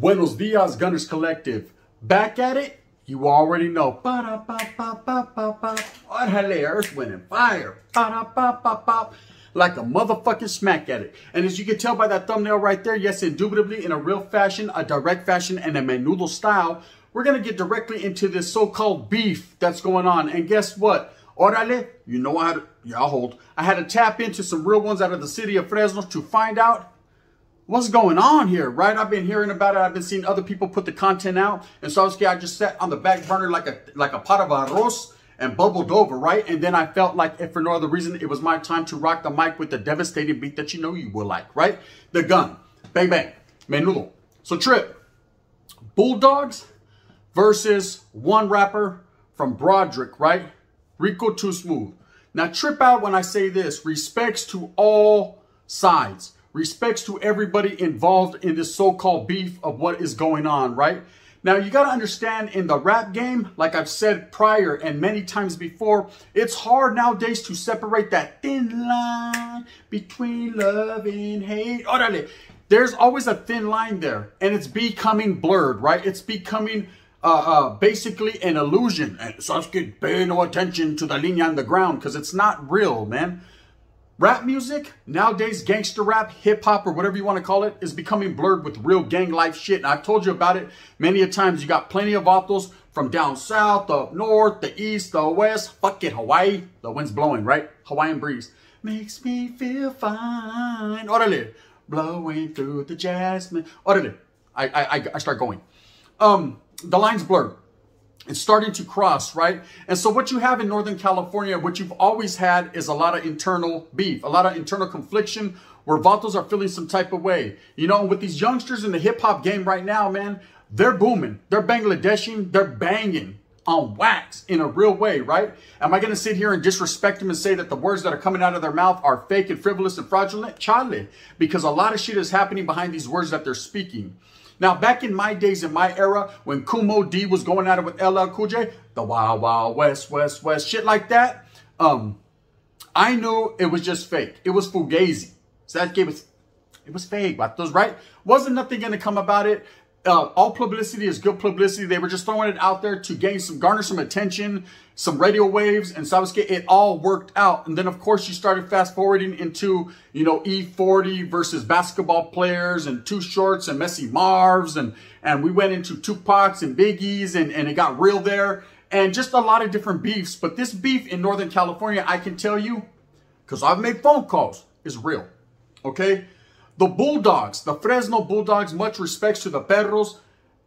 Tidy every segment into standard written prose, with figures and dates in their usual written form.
Buenos dias, Gunners Collective. Back at it, you already know. Orale, Earth, Wind, and Fire. Like a motherfucking smack at it. And as you can tell by that thumbnail right there, yes, indubitably, in a real fashion, a direct fashion, and a menudo style, we're going to get directly into this so-called beef that's going on. And guess what? Orale, you know I had to tap into some real ones out of the city of Fresno to find out what's going on here, right? I've been hearing about it. I've been seeing other people put the content out. And so I just sat on the back burner like a pot of arroz and bubbled over, right? And then I felt like, if for no other reason, it was my time to rock the mic with the devastating beat that you know you will like, right? The gun. Bang, bang. Menudo. So, Trip. Bulldogs versus one rapper from Broderick, right? Rico to Smoove. Now, trip out when I say this. Respects to all sides. Respects to everybody involved in this so-called beef of what is going on, right? Now, you got to understand, in the rap game, like I've said prior and many times before, it's hard nowadays to separate that thin line between love and hate. Orale. There's always a thin line there, and it's becoming blurred, right? It's becoming basically an illusion. And so pay no attention to the linea on the ground, because it's not real, man. Rap music, nowadays, gangster rap, hip-hop, or whatever you want to call it, is becoming blurred with real gang life shit. And I've told you about it many a times. You got plenty of vatos from down south, the up north, the east, the west. Fuck it, Hawaii. The wind's blowing, right? Hawaiian breeze. Makes me feel fine. Orale. Blowing through the jasmine. Orale. I start going. The line's blurred. It's starting to cross, right? And so what you have in Northern California, what you've always had, is a lot of internal beef, a lot of internal confliction where vatos are feeling some type of way. You know, with these youngsters in the hip-hop game right now, man, they're booming. They're Bangladeshing. They're banging on wax in a real way, right? Am I going to sit here and disrespect them and say that the words that are coming out of their mouth are fake and frivolous and fraudulent? Chale. Because a lot of shit is happening behind these words that they're speaking. Now, back in my days, in my era, when Kumo D was going at it with LL Cool J, the Wild Wild West, West, West, shit like that, I knew it was just fake. It was fugazi. So that gave us, it was fake, vatos, right? Wasn't nothing going to come about it. All publicity is good publicity. They were just throwing it out there to garner some attention, some radio waves, and so it all worked out. And then, of course, you started fast forwarding into, you know, E40 versus basketball players and Too Shorts and Messy Marvs, and we went into Tupacs and Biggies, and it got real there, and just a lot of different beefs. But this beef in Northern California, I can tell you, because I've made phone calls, is real. Okay. The Bulldogs, the Fresno Bulldogs, much respects to the Perros,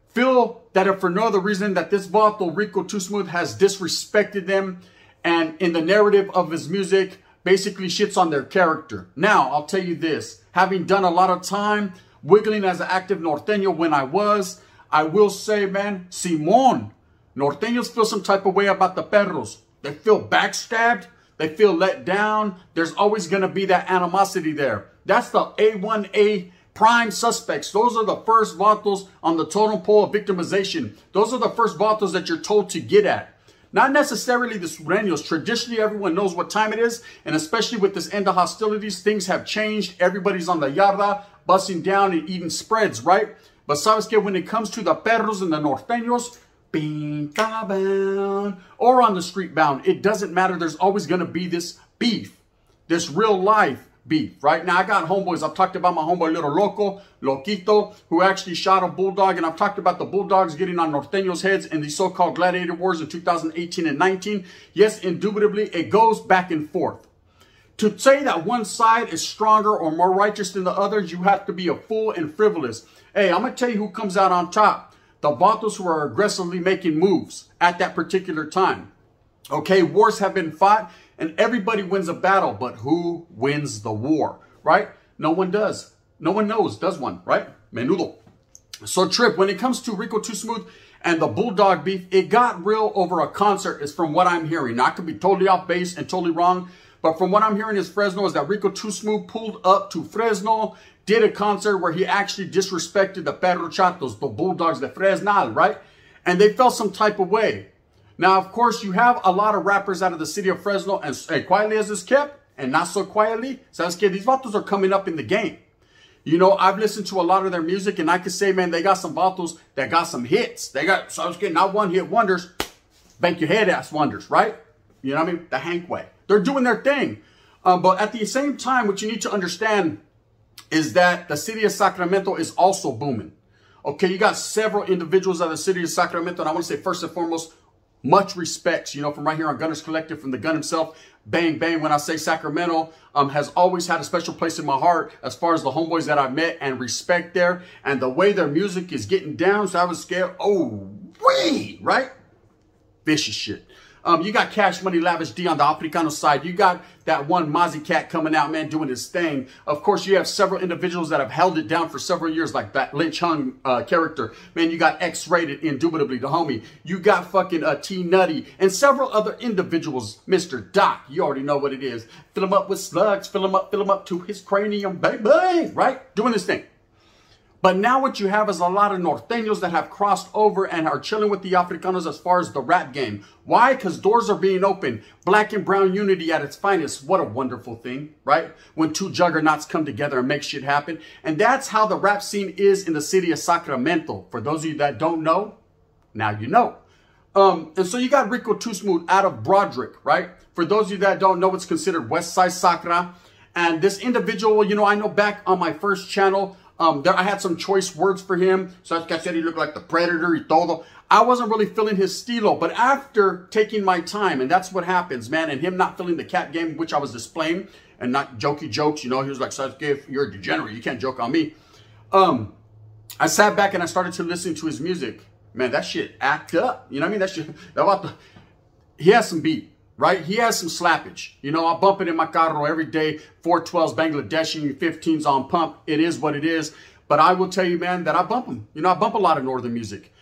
feel that if for no other reason that this vato, Rico Too Smoove, has disrespected them and in the narrative of his music, basically shits on their character. Now, I'll tell you this, having done a lot of time wiggling as an active norteño when I will say, man, Simón, norteños feel some type of way about the Perros. They feel backstabbed. They feel let down. There's always going to be that animosity there. That's the A1A prime suspects. Those are the first vatos on the totem pole of victimization. Those are the first vatos that you're told to get at. Not necessarily the sureños. Traditionally, everyone knows what time it is. And especially with this end of hostilities, things have changed. Everybody's on the yarda, busting down and eating spreads, right? But sabes que when it comes to the perros and the norteños, pinta bound or on the street bound, it doesn't matter. There's always going to be this beef, this real life beef, right? Now, I got homeboys. I've talked about my homeboy Little Loquito, who actually shot a bulldog. And I've talked about the Bulldogs getting on norteños' heads in the so-called gladiator wars in 2018 and 19. Yes, indubitably, it goes back and forth. To say that one side is stronger or more righteous than the others, you have to be a fool and frivolous. Hey, I'm going to tell you who comes out on top. The vatos who are aggressively making moves at that particular time. Okay, wars have been fought and everybody wins a battle, but who wins the war, right? No one does. No one knows, does one, right? Menudo. So, Trip, when it comes to Rico Too Smoove and the Bulldog beef, it got real over a concert, is from what I'm hearing. Now, I could be totally off base and totally wrong, but from what I'm hearing is Fresno is that Rico Too Smoove pulled up to Fresno, did a concert where he actually disrespected the Perro Chatos, the Bulldogs, the Fresnal, right? And they felt some type of way. Now, of course, you have a lot of rappers out of the city of Fresno, and quietly as it's kept, and not so quietly, sabes que these vatos are coming up in the game. You know, I've listened to a lot of their music, and I could say, man, they got some vatos that got some hits. They got, so I was getting not one hit wonders, bank your head ass wonders, right? You know what I mean? The Hank way. They're doing their thing. But at the same time, what you need to understand is that the city of Sacramento is also booming. Okay, you got several individuals out of the city of Sacramento, and I want to say first and foremost, much respects, you know, from right here on Gunners Collective, from the gun himself, Bang Bang. When I say Sacramento, has always had a special place in my heart as far as the homeboys that I've met and respect there. And the way their music is getting down, so I was scared. Oh, wee, right? Vicious shit. You got Cash Money Lavish D on the Africano side. You got that one Mozzie Cat coming out, man, doing his thing. Of course, you have several individuals that have held it down for several years, like that Lynch Hung character. Man, you got X-Rated, indubitably, the homie. You got fucking T-Nutty and several other individuals. Mr. Doc, you already know what it is. Fill him up with slugs, fill him up to his cranium, baby, right? Doing this thing. But now what you have is a lot of Norteños that have crossed over and are chilling with the Africanos as far as the rap game. Why? Because doors are being opened. Black and brown unity at its finest. What a wonderful thing, right? When two juggernauts come together and make shit happen. And that's how the rap scene is in the city of Sacramento. For those of you that don't know, now you know. And so you got Rico Too Smoove out of Broderick, right? For those of you that don't know, it's considered West Side Sacra. And this individual, you know, I know back on my first channel, I had some choice words for him. So like I said, he looked like the Predator y todo. I wasn't really feeling his stilo. But after taking my time, and that's what happens, man, and him not feeling the cat game, which I was displaying, and not jokey jokes, you know, he was like, Sasuke, you're a degenerate. You can't joke on me. I sat back and I started to listen to his music. Man, that shit act up. You know what I mean? That shit, he has some beat. Right? He has some slappage. You know, I bump it in my carro every day. 412s, Bangladeshi, 15s on pump. It is what it is. But I will tell you, man, that I bump them. You know, I bump a lot of northern music.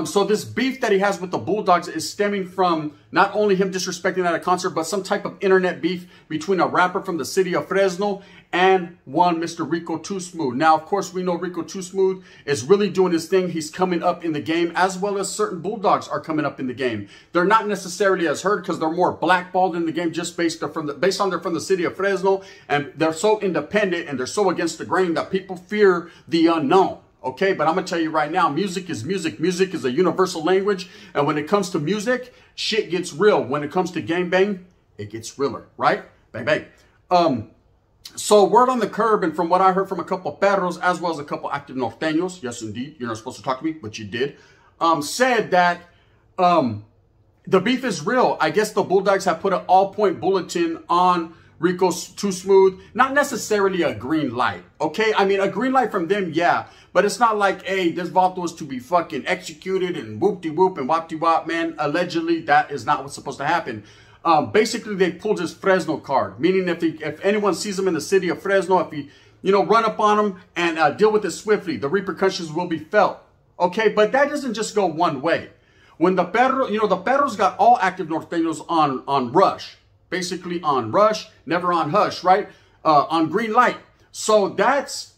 So this beef that he has with the Bulldogs is stemming from not only him disrespecting at a concert, but some type of internet beef between a rapper from the city of Fresno and one Mr. Rico Too Smoove. Now, of course, we know Rico Too Smoove is really doing his thing. He's coming up in the game, as well as certain Bulldogs are coming up in the game. They're not necessarily as heard because they're more blackballed in the game just based on they're from the city of Fresno, and they're so independent and they're so against the grain that people fear the unknown. Okay, but I'm going to tell you right now, music is music. Music is a universal language. And when it comes to music, shit gets real. When it comes to gangbang, it gets realer, right? Bang, bang. So word on the curb, and from what I heard from a couple of perros, as well as a couple active norteños, yes, indeed, you're not supposed to talk to me, but you did, said that the beef is real. I guess the Bulldogs have put an all-point bulletin on Rico Too Smoove. Not necessarily a green light, okay? I mean, a green light from them, yeah. But it's not like, hey, this vato is to be fucking executed and whoop-de-whoop and wop-de-wop, man. Allegedly, that is not what's supposed to happen. Basically, they pulled his Fresno card, meaning if anyone sees him in the city of Fresno, if he, you know, run up on him and deal with it swiftly, the repercussions will be felt. Okay, but that doesn't just go one way. When the perro, you know, the perros got all active norteños on rush. Basically on rush, never on hush, right? On green light. So that's,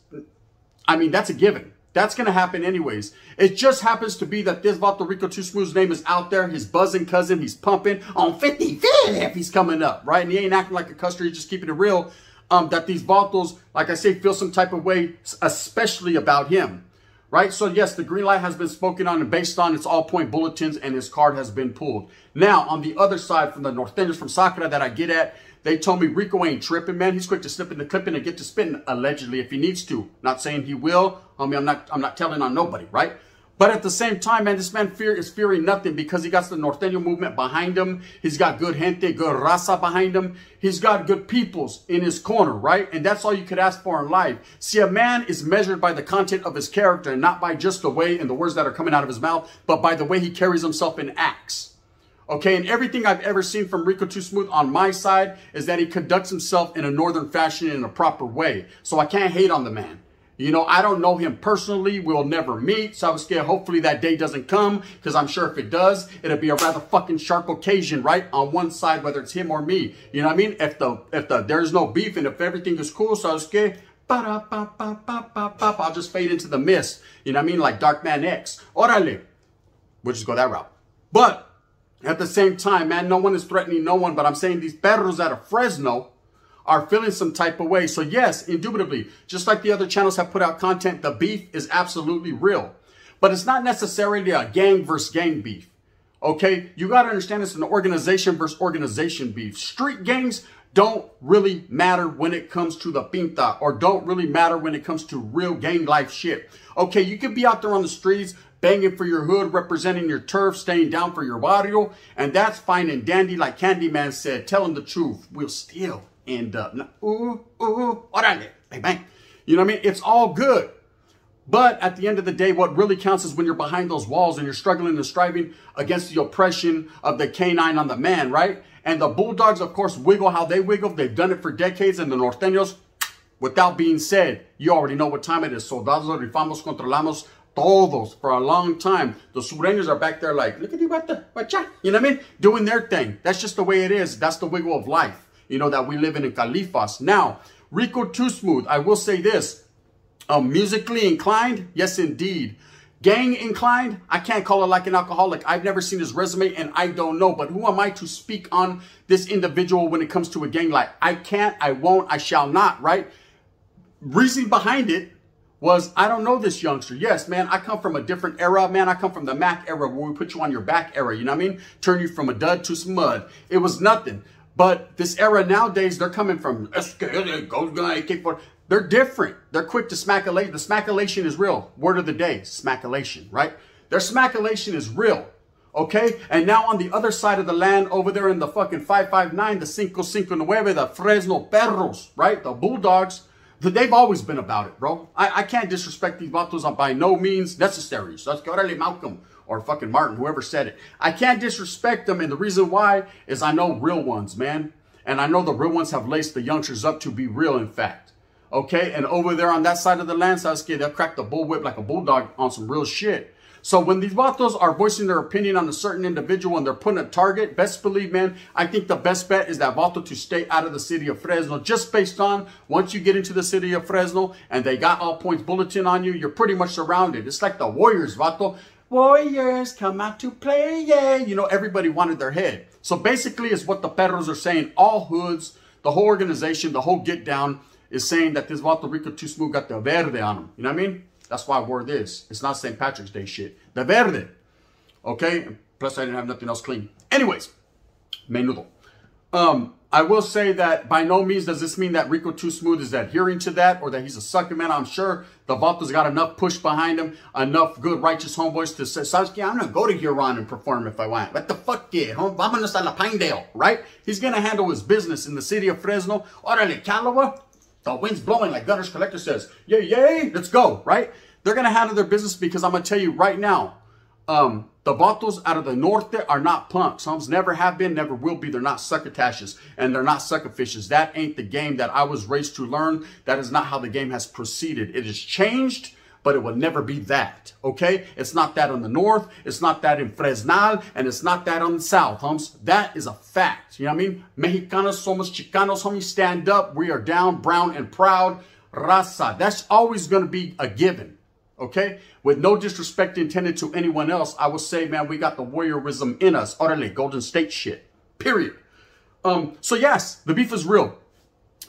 I mean, that's a given. That's going to happen anyways. It just happens to be that this vato Rico Too Smoove's name is out there. His buzzing cousin, he's pumping on 55. He's coming up, right? And he ain't acting like a customer. He's just keeping it real. That these vatos, like I say, feel some type of way, especially about him, right? So yes, the green light has been spoken on and based on its all-point bulletins, and his card has been pulled. Now, on the other side, from the Norteños from Sacra that I get at, they told me Rico ain't tripping, man. He's quick to slip in the clipping and get to spitting, allegedly, if he needs to. Not saying he will. I mean, I'm not telling on nobody, right? But at the same time, man, this man is fearing nothing because he got the Norteño movement behind him. He's got good gente, good raza behind him. He's got good peoples in his corner, right? And that's all you could ask for in life. See, a man is measured by the content of his character and not by just the way and the words that are coming out of his mouth, but by the way he carries himself in acts. Okay, and everything I've ever seen from Rico Too Smoove on my side is that he conducts himself in a northern fashion in a proper way. So I can't hate on the man. You know, I don't know him personally. We'll never meet. So I was scared hopefully that day doesn't come, because I'm sure if it does, it'll be a rather fucking sharp occasion, right? On one side, whether it's him or me. You know what I mean? If there's no beef and if everything is cool, so I was scared. I'll just fade into the mist. You know what I mean? Like Darkman X. Orale. We'll just go that route. But at the same time, man, no one is threatening no one. But I'm saying these perros out of Fresno are feeling some type of way. So yes, indubitably, just like the other channels have put out content, the beef is absolutely real. But it's not necessarily a gang versus gang beef. Okay? You got to understand it's an organization versus organization beef. Street gangs don't really matter when it comes to the pinta, or don't really matter when it comes to real gang life shit. Okay, you could be out there on the streets banging for your hood, representing your turf, staying down for your barrio, and that's fine and dandy, like Candyman said, telling the truth. We'll still end up, orale, bang, bang. You know what I mean? It's all good. But at the end of the day, what really counts is when you're behind those walls and you're struggling and striving against the oppression of the canine on the man, right? And the Bulldogs, of course, wiggle how they wiggle. They've done it for decades. And the Norteños, without being said, you already know what time it is. Soldados rifamos, controlamos todos for a long time. The Sureños are back there like, look at you, bacha. You know what I mean? Doing their thing. That's just the way it is. That's the wiggle of life, you know, that we live in Califas. Now, Rico Too Smoove, I will say this. Musically inclined? Yes, indeed. Gang inclined? I can't call it like an alcoholic. I've never seen his resume and I don't know. But who am I to speak on this individual when it comes to a gang life? I can't, I won't, I shall not, right? Reason behind it was, I don't know this youngster. Yes, man, I come from a different era, man. I come from the Mac era where we put you on your back era, you know what I mean? Turn you from a dud to some mud. It was nothing. But this era nowadays, they're coming from, they're different. They're quick to smackalation. The smackalation is real. Word of the day, smackalation, right? Their smackalation is real, okay? And now on the other side of the land, over there in the fucking 559, the 559, the Fresno Perros, right? The Bulldogs, they've always been about it, bro. I can't disrespect these vatos on by no means necessary. So that's orale Malcolm or fucking Martin, whoever said it. I can't disrespect them, and the reason why is I know real ones, man. And I know the real ones have laced the youngsters up to be real, in fact. Okay, and over there on that side of the land, Sasuke, they'll crack the bullwhip like a bulldog on some real shit. So when these vatos are voicing their opinion on a certain individual and they're putting a target, best believe, man, I think the best bet is that vato to stay out of the city of Fresno, just based on once you get into the city of Fresno and they got all points bulletin on you, you're pretty much surrounded. It's like the Warriors, vato. Warriors come out to play, yeah. You know, everybody wanted their head. So basically it's what the Perros are saying. All hoods, the whole organization, the whole get down is saying that this vato Rico Too Smoove got the verde on him. You know what I mean? That's why word is. It's not St. Patrick's Day shit. The verde. Okay? Plus, I didn't have nothing else clean. Anyways, menudo. I will say that by no means does this mean that Rico Too Smoove is adhering to that or that he's a sucker, man. I'm sure the vato's got enough push behind him, enough good, righteous homeboys to say, Sasuke, I'm going to go to Huron and perform if I want. What the fuck, yeah? Vámonos a la Pinedale, right? He's going to handle his business in the city of Fresno. Orale, Calawa. The wind's blowing, like Gunner's Collector says. Yay, yay, let's go, right? They're going to handle their business because I'm going to tell you right now, the vatos out of the norte are not punks. Homes never have been, never will be. They're not succotashes and they're not suckerfishes. That ain't the game that I was raised to learn. That is not how the game has proceeded. It has changed, but it will never be that, okay? It's not that on the north, it's not that in Fresnal, and it's not that on the south, homes. That is a fact, you know what I mean? Mexicanos somos Chicanos, homies, stand up. We are down, brown, and proud. Raza, that's always going to be a given, okay? With no disrespect intended to anyone else, I will say, man, we got the warriorism in us. Orale, Golden State shit, period. So yes, the beef is real.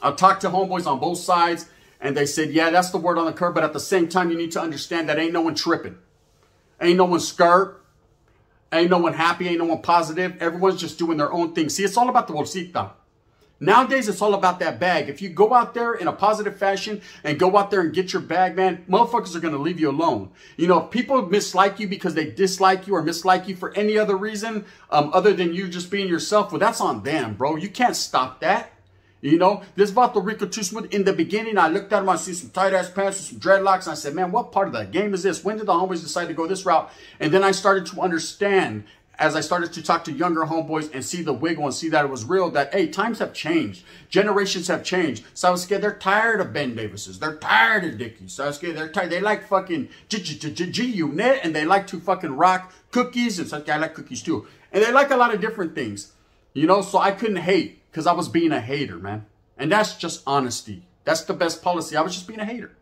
I've talked to homeboys on both sides, and they said, yeah, that's the word on the curb. But at the same time, you need to understand that ain't no one tripping. Ain't no one scared. Ain't no one happy. Ain't no one positive. Everyone's just doing their own thing. See, it's all about the bolsita. Nowadays, it's all about that bag. If you go out there in a positive fashion and go out there and get your bag, man, motherfuckers are going to leave you alone. You know, if people mislike you because they dislike you or mislike you for any other reason other than you just being yourself, well, that's on them, bro. You can't stop that. You know, this vato Rico Too Smoove, in the beginning, I looked at him, I see some tight-ass pants with some dreadlocks, and I said, man, what part of the game is this? When did the homeboys decide to go this route? And then I started to understand, as I started to talk to younger homeboys and see the wiggle and see that it was real, that, hey, times have changed. Generations have changed. Sasuke, they're tired of Ben Davises. They're tired of Dickies. Sasuke, they're tired. They like fucking G-Unit, and they like to fucking rock cookies, and Sasuke, I like cookies too. And they like a lot of different things, you know, so I couldn't hate. Because I was being a hater, man. And that's just honesty. That's the best policy. I was just being a hater.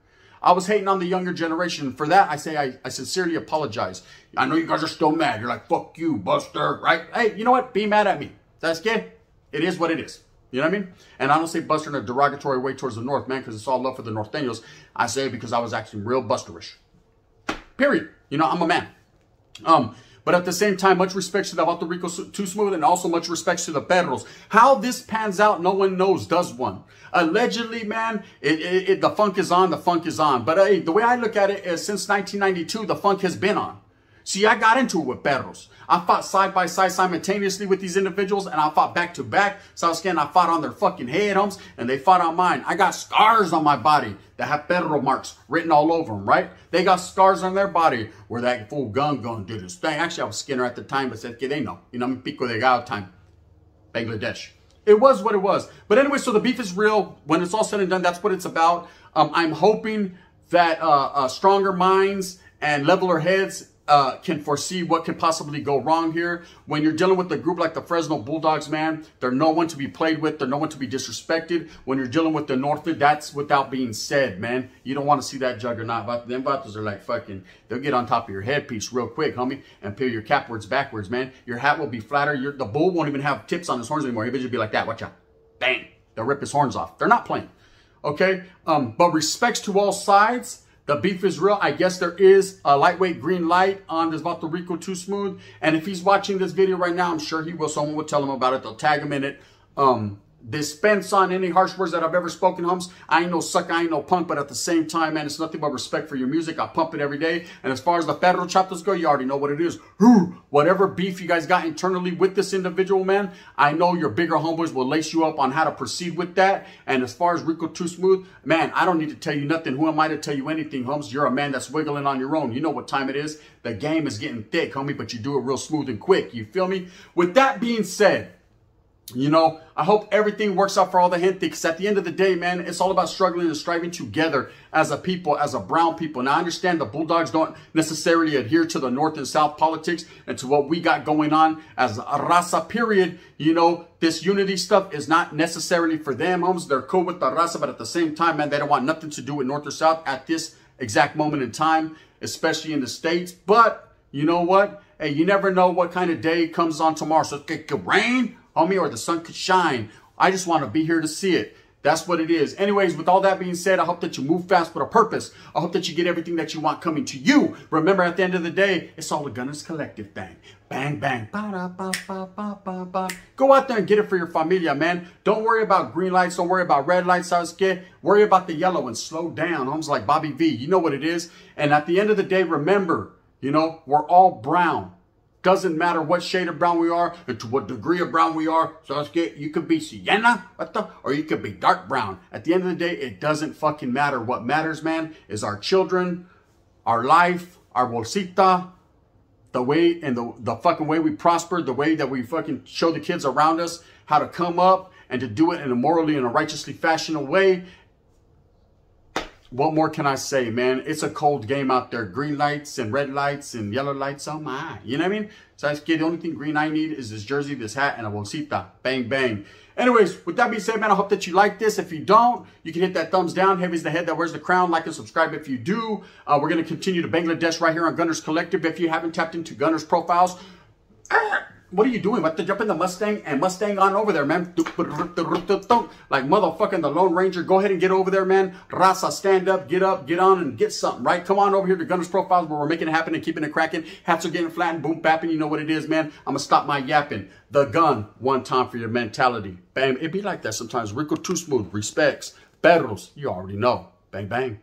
I was hating on the younger generation. For that, I say I sincerely apologize. I know you guys are still mad. You're like, fuck you, Buster, right? Hey, you know what? Be mad at me. That's good. It is what it is. You know what I mean? And I don't say buster in a derogatory way towards the North, man, because it's all love for the Norteños. I say it because I was acting real busterish. Period. You know, I'm a man. But at the same time, much respect to the Vato Rico Too Smoove, and also much respect to the Perros. How this pans out, no one knows, does one. Allegedly, man, the funk is on, the funk is on. But hey, the way I look at it is since 1992, the funk has been on. See, I got into it with Perros. I fought side by side simultaneously with these individuals, and I fought back to back. So I fought on their fucking head, homes, and they fought on mine. I got scars on my body that have Perro marks written all over them, right? They got scars on their body where that fool gun did his thing. Actually, I was Skinner at the time, but said, que they know. You know, I'm Pico de Gallo time. Bangladesh. It was what it was. But anyway, so the beef is real. When it's all said and done, that's what it's about. I'm hoping that stronger minds and leveler heads can foresee what could possibly go wrong here. When you're dealing with a group like the Fresno Bulldogs, man, they're no one to be played with. They're no one to be disrespected. When you're dealing with the North, that's without being said, man. You don't want to see that juggernaut. But them vatos are like fucking, they'll get on top of your headpiece real quick, homie, and peel your cap backwards, man. Your hat will be flatter. The bull won't even have tips on his horns anymore. He'll just be like that. Watch out. Bang. They'll rip his horns off. They're not playing. Okay? But respects to all sides. The beef is real. I guess there is a lightweight green light on this Vato Rico Too Smoove. And if he's watching this video right now, I'm sure he will. Someone will tell him about it. They'll tag him in it. Dispense on any harsh words that I've ever spoken, homes. I ain't no sucker, I ain't no punk, but at the same time, man, it's nothing but respect for your music. I pump it every day. And as far as the federal chapters go, you already know what it is. Whatever beef you guys got internally with this individual, man, I know your bigger homeboys will lace you up on how to proceed with that. And as far as Rico Too Smoove, man, I don't need to tell you nothing. Who am I to tell you anything, homes? You're a man that's wiggling on your own. You know what time it is. The game is getting thick, homie, but you do it real smooth and quick. You feel me? With that being said, you know, I hope everything works out for all the gente, because at the end of the day, man, it's all about struggling and striving together as a people, as a brown people. Now, I understand the Bulldogs don't necessarily adhere to the North and South politics and to what we got going on as a raza, period. You know, this unity stuff is not necessarily for them, homes. They're cool with the raza, but at the same time, man, they don't want nothing to do with North or South at this exact moment in time, especially in the States. But you know what? Hey, you never know what kind of day comes on tomorrow. So it could rain, homie, or the sun could shine. I just want to be here to see it. That's what it is. Anyways, with all that being said, I hope that you move fast with a purpose. I hope that you get everything that you want coming to you. Remember, at the end of the day, it's all a Gunners Collective thing. Bang, bang. Go out there and get it for your familia, man. Don't worry about green lights. Don't worry about red lights. Worry about the yellow and slow down. Homes like Bobby V. You know what it is. And at the end of the day, remember, you know, we're all brown. Doesn't matter what shade of brown we are and to what degree of brown we are. So you could be sienna, or you could be dark brown. At the end of the day, it doesn't fucking matter. What matters, man, is our children, our life, our bolsita, the way and the fucking way we prosper, the way that we fucking show the kids around us how to come up and to do it in a morally and a righteously fashionable way. What more can I say, man? It's a cold game out there. Green lights and red lights and yellow lights. Oh my. You know what I mean? So the only thing green I need is this jersey, this hat, and a bolsita. Bang, bang. Anyways, with that being said, man, I hope that you like this. If you don't, you can hit that thumbs down. Heavy's the head that wears the crown. Like and subscribe if you do. We're going to continue to Bangladesh right here on Gunners Collective. If you haven't tapped into Gunners profiles, what are you doing? What, to jump in the Mustang and Mustang on over there, man? Like motherfucking the Lone Ranger. Go ahead and get over there, man. Raza, stand up, get on, and get something, right? Come on over here to Gunners Profiles where we're making it happen and keeping it cracking. Hats are getting flattened, boom, bapping. You know what it is, man. I'm going to stop my yapping. The gun, one time for your mentality. Bam. It be like that sometimes. Rico Too Smoove, respects. Perros, you already know. Bang, bang.